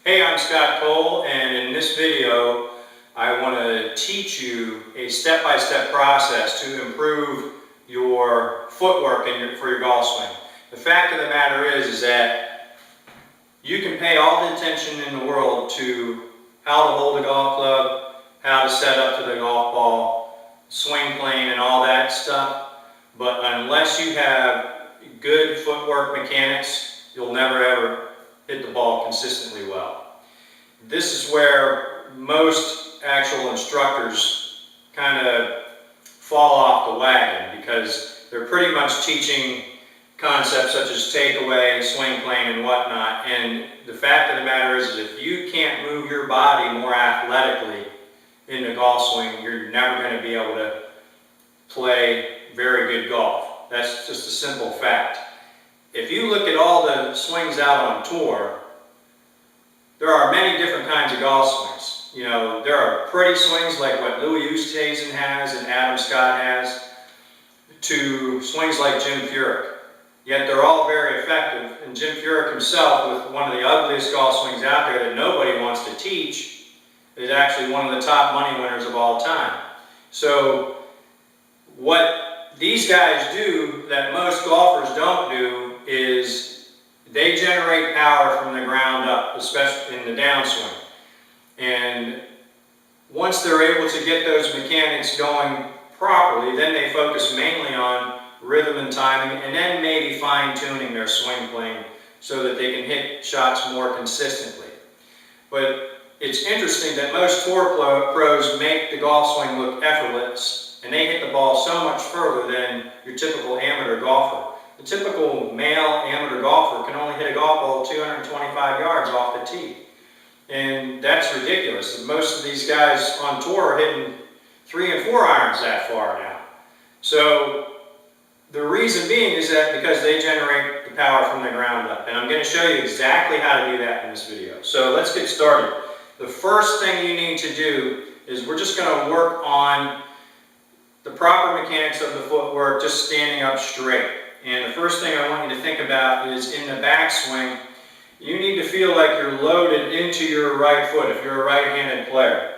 Hey, I'm Scott Cole, and in this video I want to teach you a step-by-step process to improve your footwork for your golf swing. The fact of the matter is that you can pay all the attention in the world to how to hold a golf club, how to set up to the golf ball, swing plane and all that stuff, but unless you have good footwork mechanics, you'll never ever hit the ball consistently well. This is where most actual instructors kind of fall off the wagon, because they're pretty much teaching concepts such as takeaway, swing plane, and whatnot. And the fact of the matter is if you can't move your body more athletically in the golf swing, you're never going to be able to play very good golf. That's just a simple fact. If you look at all the swings out on tour, there are many different kinds of golf swings. You know, there are pretty swings like what Louis Oosthuizen has and Adam Scott has, to swings like Jim Furyk. Yet they're all very effective, and Jim Furyk himself, with one of the ugliest golf swings out there that nobody wants to teach, is actually one of the top money winners of all time. So what these guys do that most golfers don't do is they generate power from the ground up, especially in the downswing. And once they're able to get those mechanics going properly, then they focus mainly on rhythm and timing, and then maybe fine-tuning their swing plane so that they can hit shots more consistently. But it's interesting that most tour pros make the golf swing look effortless, and they hit the ball so much further than your typical amateur golfer. The typical male amateur golfer can only hit a golf ball 225 yards off the tee. And that's ridiculous. Most of these guys on tour are hitting 3 and 4 irons that far now. So the reason being is that because they generate the power from the ground up. And I'm going to show you exactly how to do that in this video. So let's get started. The first thing you need to do is we're just going to work on the proper mechanics of the footwork, just standing up straight. And the first thing I want you to think about is in the backswing, you need to feel like you're loaded into your right foot if you're a right-handed player.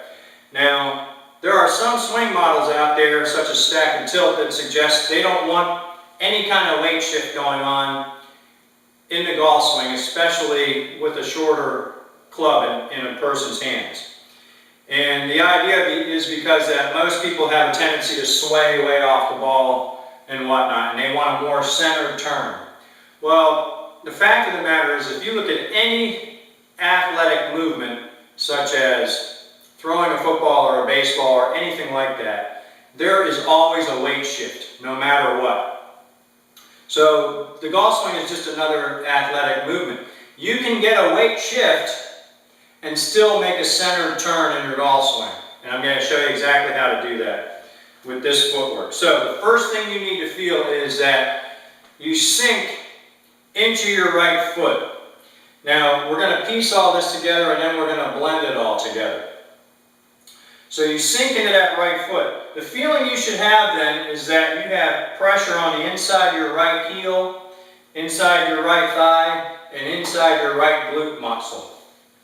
Now, there are some swing models out there, such as Stack and Tilt, that suggest they don't want any kind of weight shift going on in the golf swing, especially with a shorter club in a person's hands. And the idea is because that most people have a tendency to sway way off the ball and whatnot, and they want a more centered turn. Well, the fact of the matter is, if you look at any athletic movement, such as throwing a football or a baseball or anything like that, there is always a weight shift, no matter what. So the golf swing is just another athletic movement. You can get a weight shift and still make a centered turn in your golf swing. And I'm going to show you exactly how to do that with this footwork. So the first thing you need to feel is that you sink into your right foot. Now we're going to piece all this together, and then we're going to blend it all together. So you sink into that right foot. The feeling you should have then is that you have pressure on the inside of your right heel, inside your right thigh, and inside your right glute muscle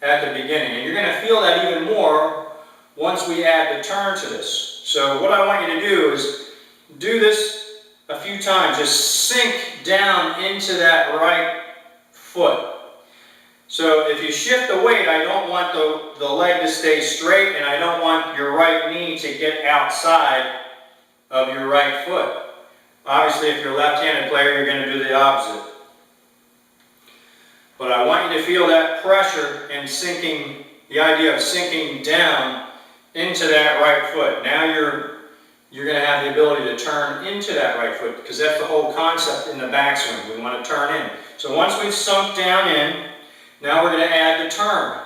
at the beginning. And you're going to feel that even more once we add the turn to this. So what I want you to do is do this a few times. Just sink down into that right foot. So if you shift the weight, I don't want the leg to stay straight, and I don't want your right knee to get outside of your right foot. Obviously, if you're a left-handed player, you're going to do the opposite. But I want you to feel that pressure and sinking, the idea of sinking down into that right foot. Now you're going to have the ability to turn into that right foot, because that's the whole concept in the backswing. We want to turn in. So once we've sunk down in, now we're going to add the turn.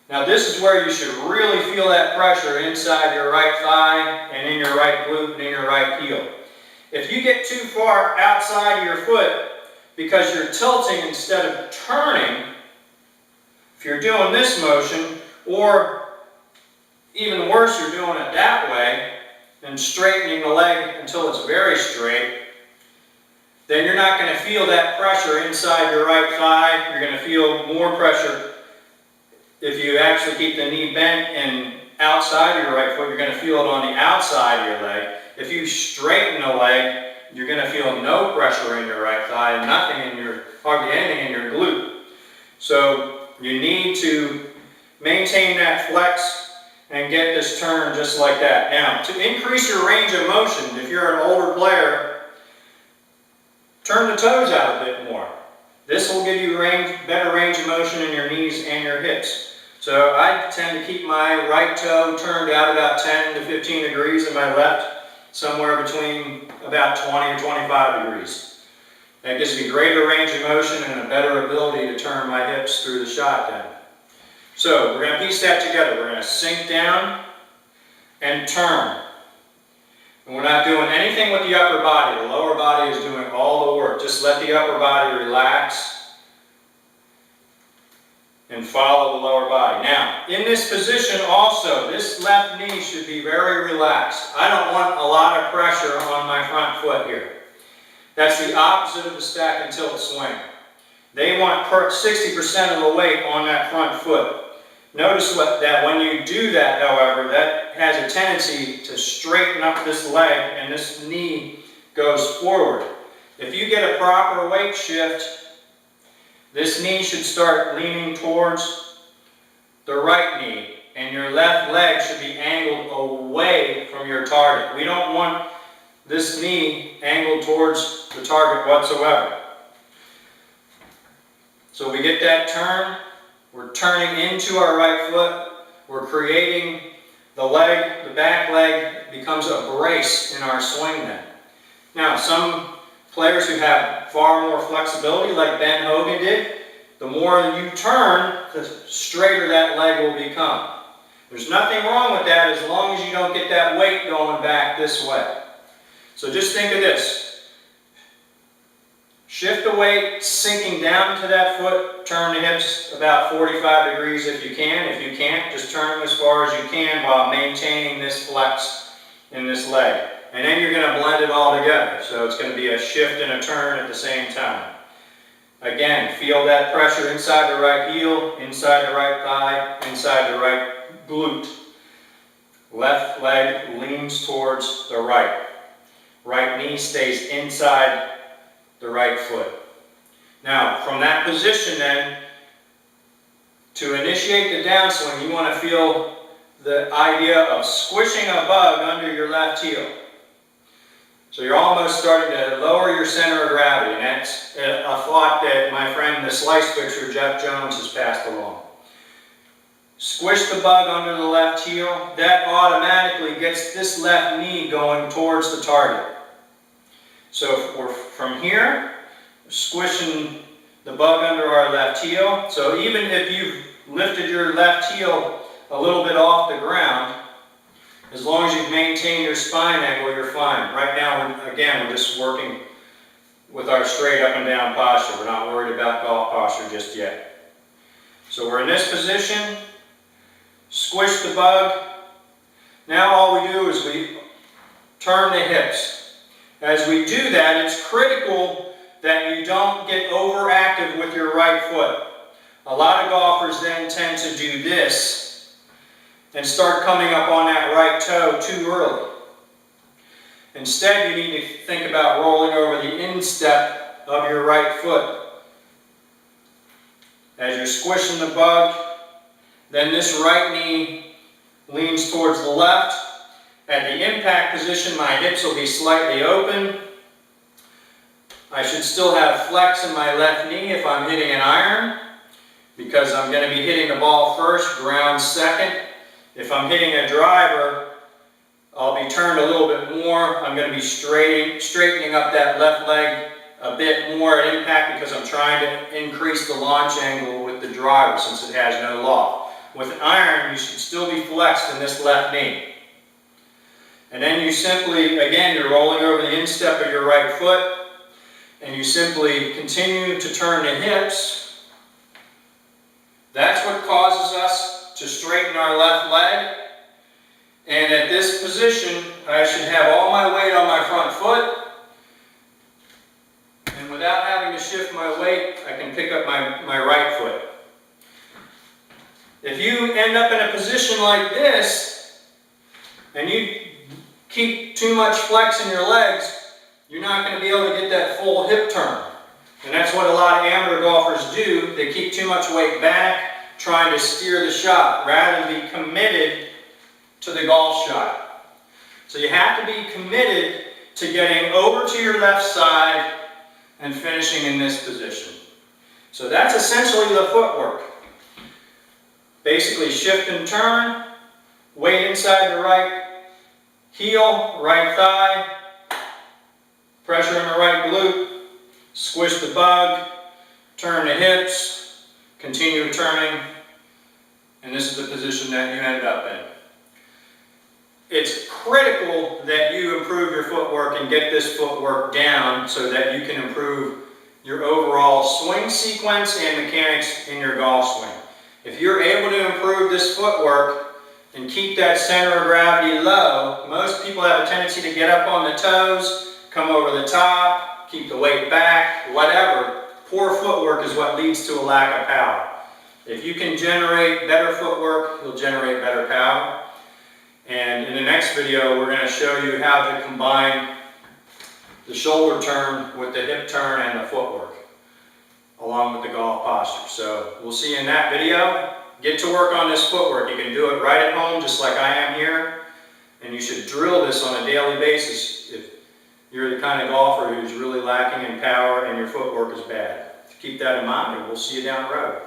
Now this is where you should really feel that pressure inside your right thigh and in your right glute and in your right heel. If you get too far outside of your foot because you're tilting instead of turning, if you're doing this motion, or even worse, you're doing it that way and straightening the leg until it's very straight, then you're not going to feel that pressure inside your right thigh. You're going to feel more pressure if you actually keep the knee bent and outside of your right foot, you're going to feel it on the outside of your leg. If you straighten the leg, you're going to feel no pressure in your right thigh and hardly anything in your glute. So you need to maintain that flex and get this turn just like that. Now, to increase your range of motion, if you're an older player, turn the toes out a bit more. This will give you better range of motion in your knees and your hips. So I tend to keep my right toe turned out about 10 to 15 degrees and my left somewhere between about 20 or 25 degrees. That gives me greater range of motion and a better ability to turn my hips through the shotgun. So we're going to piece that together. We're going to sink down and turn. And we're not doing anything with the upper body. The lower body is doing all the work. Just let the upper body relax and follow the lower body. Now, in this position also, this left knee should be very relaxed. I don't want a lot of pressure on my front foot here. That's the opposite of the stack and tilt swing. They want 60% of the weight on that front foot. Notice that when you do that, however, that has a tendency to straighten up this leg and this knee goes forward. If you get a proper weight shift, this knee should start leaning towards the right knee and your left leg should be angled away from your target. We don't want this knee angled towards the target whatsoever. So we get that turn. We're turning into our right foot. We're creating the back leg becomes a brace in our swing then. Now, some players who have far more flexibility, like Ben Hogan did, the more you turn, the straighter that leg will become. There's nothing wrong with that as long as you don't get that weight going back this way. So just think of this. Shift the weight, sinking down to that foot, turn the hips about 45 degrees if you can. If you can't, just turn them as far as you can while maintaining this flex in this leg. And then you're going to blend it all together. So it's going to be a shift and a turn at the same time. Again, feel that pressure inside the right heel, inside the right thigh, inside the right glute. Left leg leans towards the right. Right knee stays inside the right foot. Now, from that position then, to initiate the downswing, you want to feel the idea of squishing a bug under your left heel. So you're almost starting to lower your center of gravity, and that's a thought that my friend, the slice fixer, Jeff Jones, has passed along. Squish the bug under the left heel. That automatically gets this left knee going towards the target. So if we're from here, squishing the bug under our left heel. So even if you've lifted your left heel a little bit off the ground, as long as you've maintained your spine angle, you're fine. Right now, we're just working with our straight up and down posture. We're not worried about golf posture just yet. So we're in this position, squish the bug. Now all we do is we turn the hips. As we do that, it's critical that you don't get overactive with your right foot. A lot of golfers then tend to do this and start coming up on that right toe too early. Instead, you need to think about rolling over the instep of your right foot. As you're squishing the bug, then this right knee leans towards the left. At the impact position, my hips will be slightly open. I should still have flex in my left knee if I'm hitting an iron, because I'm going to be hitting the ball first, ground second. If I'm hitting a driver, I'll be turned a little bit more. I'm going to be straightening up that left leg a bit more at impact because I'm trying to increase the launch angle with the driver since it has no loft. With an iron, you should still be flexed in this left knee. And then you simply, again, you're rolling over the instep of your right foot, and you simply continue to turn the hips. That's what causes us to straighten our left leg. And at this position, I should have all my weight on my front foot. And without having to shift my weight, I can pick up my right foot. If you end up in a position like this, and you keep too much flex in your legs, you're not going to be able to get that full hip turn. And that's what a lot of amateur golfers do. They keep too much weight back, trying to steer the shot, rather than be committed to the golf shot. So you have to be committed to getting over to your left side and finishing in this position. So that's essentially the footwork. Basically shift and turn, weight inside the right heel, right thigh, pressure in the right glute, squish the bug, turn the hips, continue turning, and this is the position that you end up in. It's critical that you improve your footwork and get this footwork down so that you can improve your overall swing sequence and mechanics in your golf swing. If you're able to improve this footwork and keep that center of gravity low, most people have a tendency to get up on the toes, come over the top, keep the weight back, whatever. Poor footwork is what leads to a lack of power. If you can generate better footwork, you'll generate better power. And in the next video, we're going to show you how to combine the shoulder turn with the hip turn and the footwork, along with the golf posture. So we'll see you in that video. Get to work on this footwork. You can do it right at home, just like I am here. And you should drill this on a daily basis if you're the kind of golfer who's really lacking in power and your footwork is bad. Keep that in mind, and we'll see you down the road.